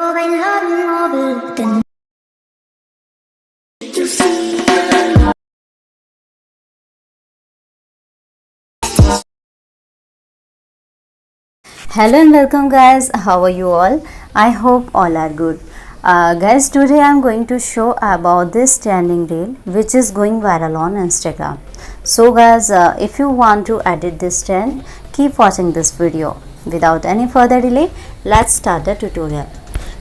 Hello and welcome guys, how are you all? I hope all are good. Guys, today I am going to show about this trending reel which is going viral on Instagram. So guys, if you want to edit this trend, keep watching this video. Without any further delay, let's start the tutorial.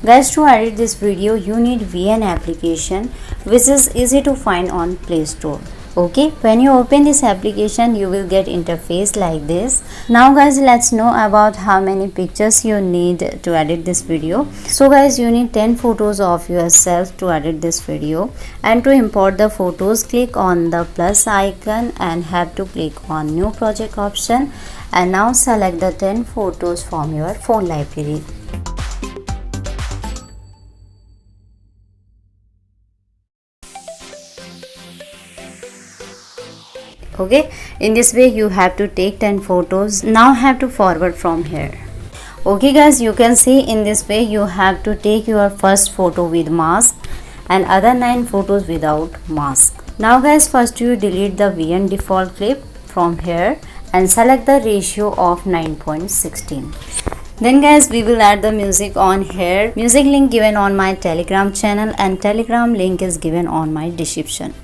Guys, to edit this video you need VN application which is easy to find on Play Store. Okay, when you open this application you will get interface like this. Now guys, let's know about how many pictures you need to edit this video. So guys, you need 10 photos of yourself to edit this video, and to import the photos click on the plus icon and have to click on new project option, and now select the 10 photos from your phone library. Okay, in this way you have to take 10 photos. Now have to forward from here. Okay guys, you can see in this way you have to take your first photo with mask and other 9 photos without mask. Now guys, first you delete the VN default clip from here and select the ratio of 9.16. Then guys, we will add the music on here. Music link given on my Telegram channel and Telegram link is given on my description.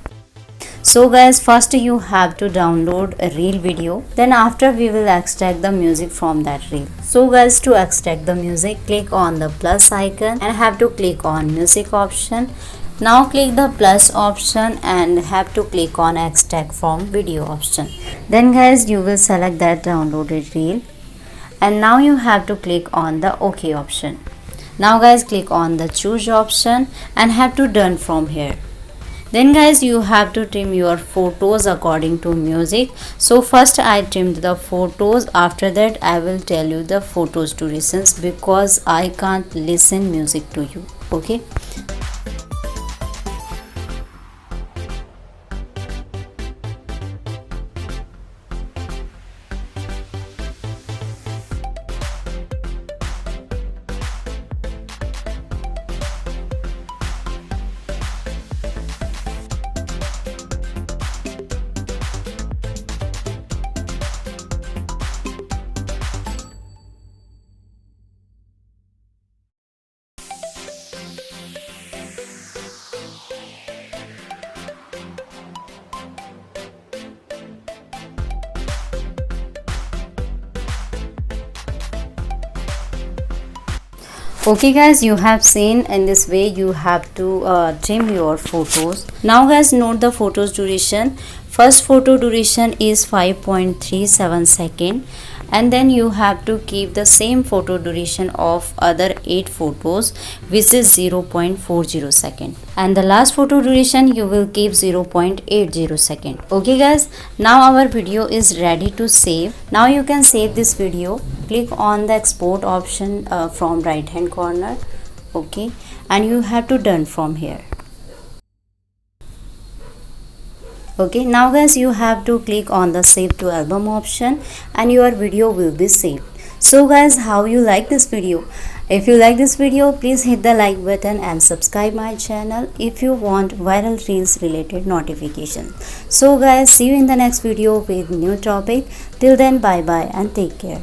So guys, first you have to download a reel video, then after we will extract the music from that reel. So guys, to extract the music click on the plus icon and have to click on music option. Now click the plus option and have to click on extract from video option. Then guys, you will select that downloaded reel and now you have to click on the OK option. Now guys, click on the choose option and have to done from here. Then guys, you have to trim your photos according to music. So first I trimmed the photos, after that I will tell you the photos durations because I can't listen music to you. Okay. Okay guys, you have seen in this way you have to trim your photos. Now guys, note the photos duration. First photo duration is 5.37 second, and then you have to keep the same photo duration of other 8 photos which is 0.40 second, and the last photo duration you will keep 0.80 second. Okay guys, now our video is ready to save. Now you can save this video. Click on the export option from right hand corner. Okay, and you have to done from here. Okay, now guys, you have to click on the save to album option and your video will be saved. So guys, how you like this video? If you like this video, please hit the like button and subscribe my channel if you want viral reels related notification. So guys, see you in the next video with new topic. Till then, bye bye and take care.